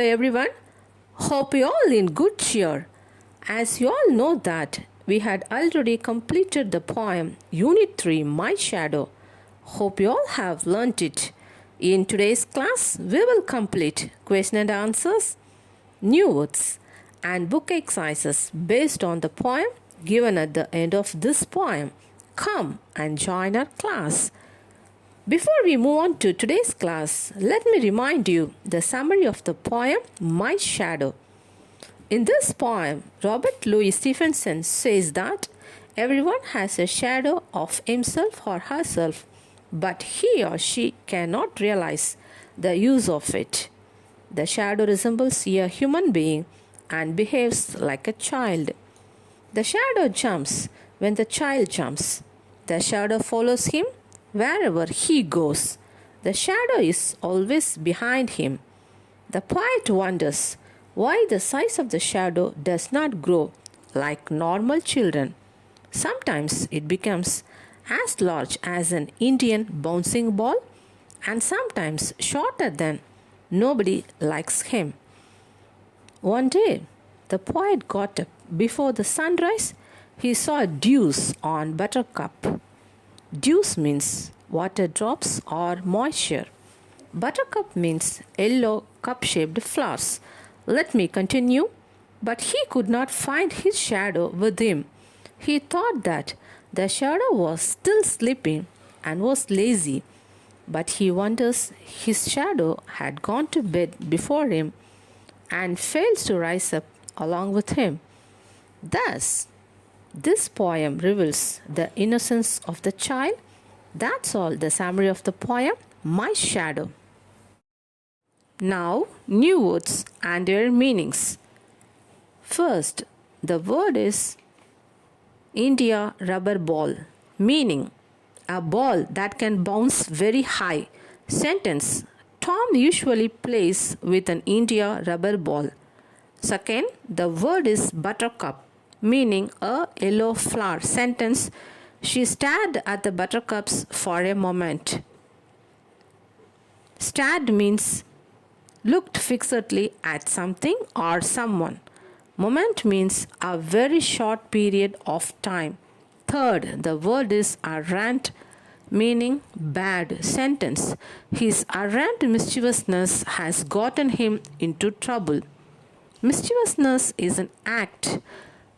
everyone. Hope you all in good cheer. As you all know that we had already completed the poem Unit 3 My Shadow. Hope you all have learnt it. In today's class, we will complete question and answers, new words, and book exercises based on the poem given at the end of this poem. Come and join our class. Before we move on to today's class, let me remind you the summary of the poem My Shadow. In this poem, Robert Louis Stevenson says that everyone has a shadow of himself or herself, but he or she cannot realize the use of it. The shadow resembles a human being and behaves like a child. The shadow jumps when the child jumps. The shadow follows him wherever he goes. The shadow is always behind him. The poet wonders why the size of the shadow does not grow like normal children. Sometimes it becomes as large as an Indian bouncing ball, and sometimes shorter than nobody likes him. One day, the poet got up. Before the sunrise, he saw dews on Buttercup. Dews means water drops or moisture. Buttercup means yellow cup-shaped flowers. Let me continue. But he could not find his shadow with him. He thought that the shadow was still sleeping and was lazy. But he wonders his shadow had gone to bed before him and fails to rise up along with him. Thus, this poem reveals the innocence of the child. That's all the summary of the poem, My Shadow. Now, new words and their meanings. First, the word is India rubber ball, meaning a ball that can bounce very high. Sentence: Tom usually plays with an India rubber ball. Second, the word is buttercup, meaning a yellow flower. Sentence: She stared at the buttercups for a moment. Stared means looked fixedly at something or someone. Moment means a very short period of time. Third, the word is errant, meaning bad. Sentence: His errant mischievousness has gotten him into trouble. Mischievousness is an act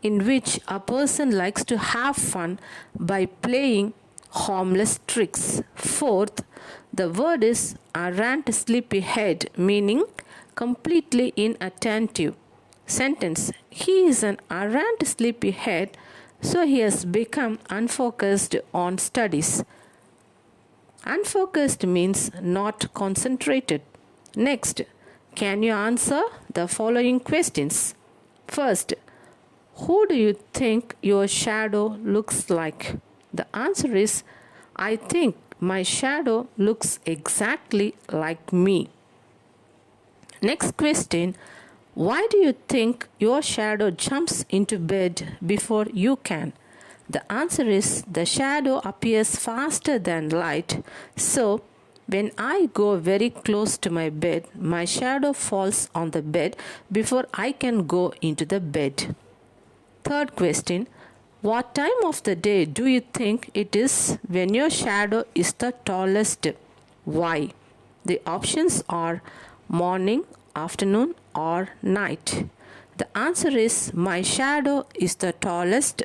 in which a person likes to have fun by playing harmless tricks. Fourth, the word is errant sleepyhead, meaning completely inattentive. Sentence: He is an errant sleepyhead, so he has become unfocused on studies. Unfocused means not concentrated. Next, can you answer the following questions? First, who do you think your shadow looks like? The answer is, I think my shadow looks exactly like me. Next question, why do you think your shadow jumps into bed before you can? The answer is, the shadow appears faster than light, so when I go very close to my bed, my shadow falls on the bed before I can go into the bed. Third question, what time of the day do you think it is when your shadow is the tallest? Why? The options are morning, afternoon, or night. The answer is, my shadow is the tallest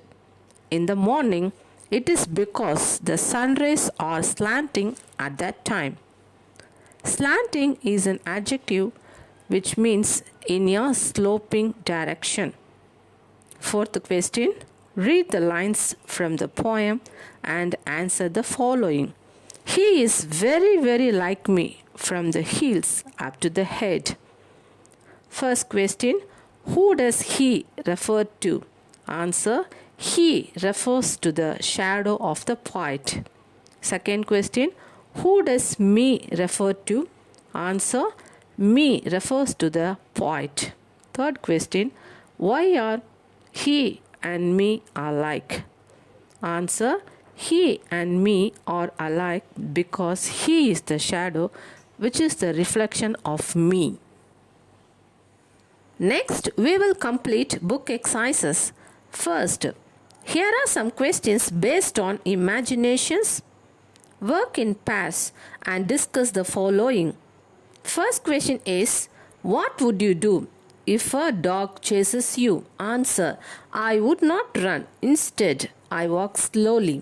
in the morning. It is because the sun rays are slanting at that time. Slanting is an adjective which means in a sloping direction. Fourth question, read the lines from the poem and answer the following. He is very, very like me from the heels up to the head. First question, who does he refer to? Answer, he refers to the shadow of the poet. Second question, who does me refer to? Answer, me refers to the poet. Third question, why are he and me alike? Answer, he and me are alike because he is the shadow which is the reflection of me. Next, we will complete book exercises. First, here are some questions based on imaginations. Work in pairs and discuss the following. First question is, what would you do if a dog chases you? Answer, I would not run. Instead, I walk slowly.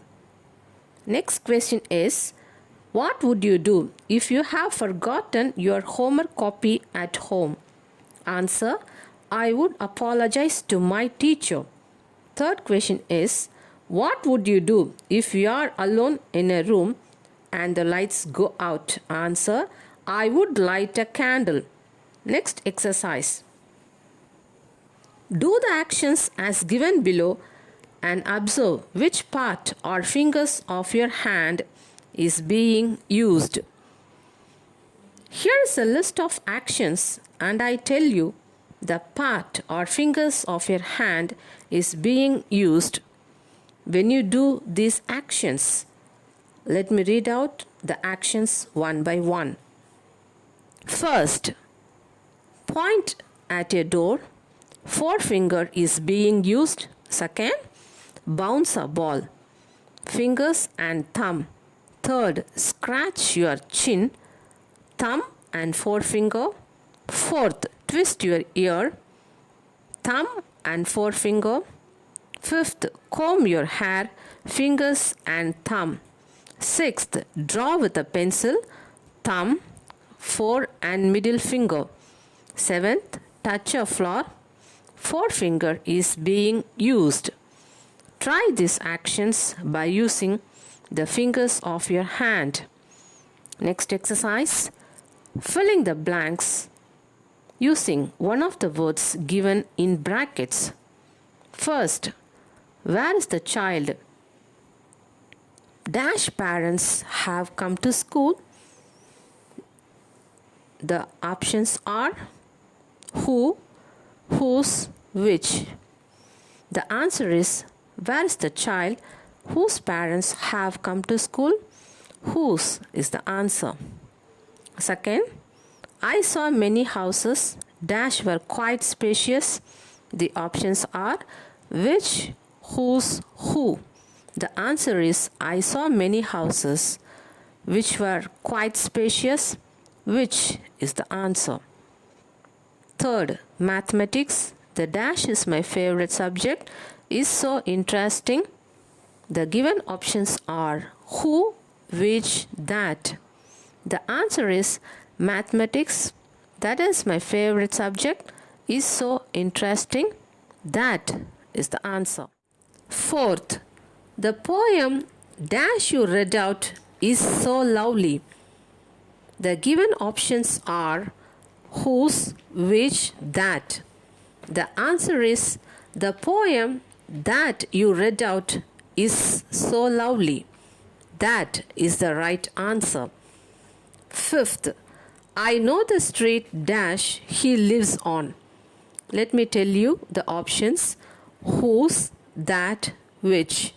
Next question is, what would you do if you have forgotten your homework copy at home? Answer, I would apologize to my teacher. Third question is, what would you do if you are alone in a room and the lights go out? Answer, I would light a candle. Next exercise. Do the actions as given below and observe which part or fingers of your hand is being used. Here is a list of actions and I tell you the part or fingers of your hand is being used when you do these actions. Let me read out the actions one by one. First, point at a door. Forefinger is being used. Second, bounce a ball. Fingers and thumb. Third, scratch your chin. Thumb and forefinger. Fourth, twist your ear. Thumb and forefinger. Fifth, comb your hair. Fingers and thumb. Sixth, draw with a pencil. Thumb, fore and middle finger. Seventh, touch a flower. Forefinger is being used. Try these actions by using the fingers of your hand. Next exercise. Filling the blanks using one of the words given in brackets. First, where is the child? Dash parents have come to school. The options are who, whose, which. The answer is, where is the child whose parents have come to school? Whose is the answer. Second, I saw many houses. Dash were quite spacious. The options are which, whose, who. The answer is, I saw many houses which were quite spacious. Which is the answer. Third, mathematics. The dash is my favorite subject. Is so interesting. The given options are who, which, that. The answer is mathematics. That is my favorite subject. Is so interesting. That is the answer. Fourth, the poem dash you read out is so lovely. The given options are whose, which, that. The answer is the poem that you read out is so lovely. That is the right answer. Fifth, I know the street dash he lives on. Let me tell you the options whose, that, which.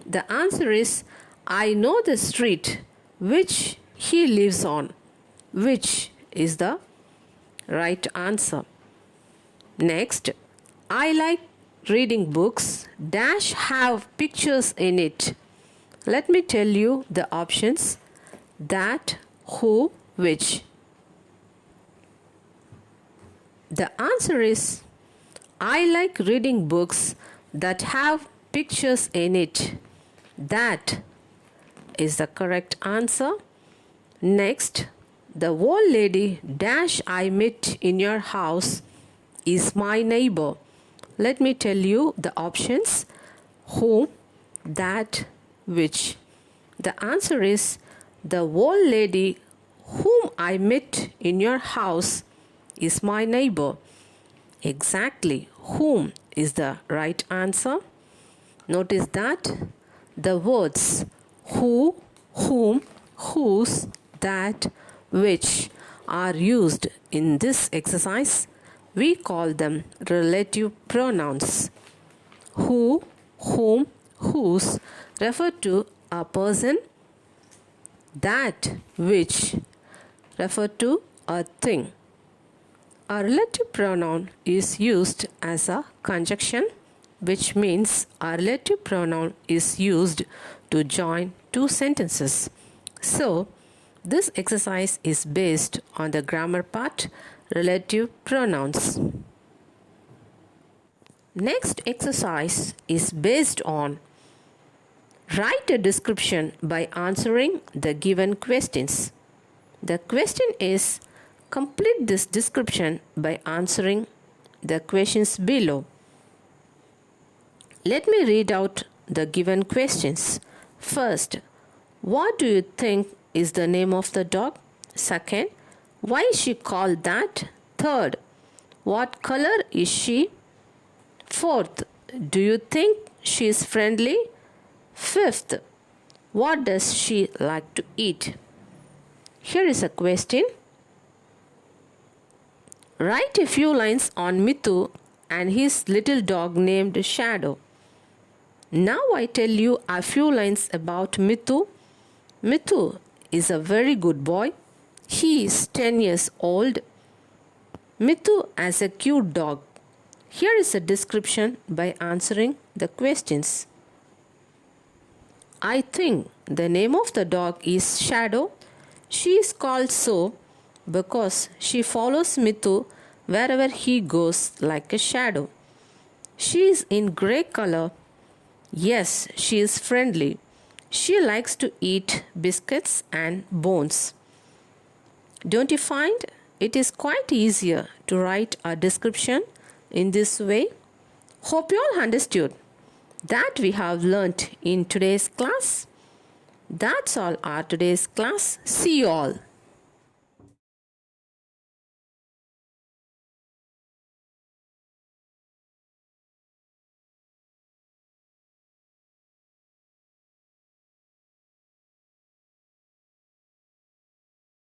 The answer is I know the street which he lives on. Which is the right answer. Next, I like reading books dash have pictures in it. Let me tell you the options that, who, which. The answer is I like reading books that have pictures in it. That is the correct answer. Next, the old lady dash I met in your house is my neighbor. Let me tell you the options whom, that, which. The answer is the old lady whom I met in your house is my neighbor. Exactly, whom is the right answer. Notice that the words who, whom, whose, that, which are used in this exercise. We call them relative pronouns. Who, whom, whose refer to a person. That, which refer to a thing. A relative pronoun is used as a conjunction, which means a relative pronoun is used to join two sentences. So, this exercise is based on the grammar part, relative pronouns. Next exercise is based on write a description by answering the given questions. The question is complete this description by answering the questions below. Let me read out the given questions. First, what do you think is the name of the dog? Second, why is she called that? Third, what color is she? Fourth, do you think she is friendly? Fifth, what does she like to eat? Here is a question. Write a few lines on Mithu and his little dog named Shadow. Now I tell you a few lines about Mithu. Mithu is a very good boy. He is 10 years old. Mithu has a cute dog. Here is a description by answering the questions. I think the name of the dog is Shadow. She is called so because she follows Mithu wherever he goes like a shadow. She is in grey color. Yes, she is friendly. She likes to eat biscuits and bones. Don't you find it is quite easier to write a description in this way? Hope you all understood that we have learnt in today's class. That's all our today's class. See you all.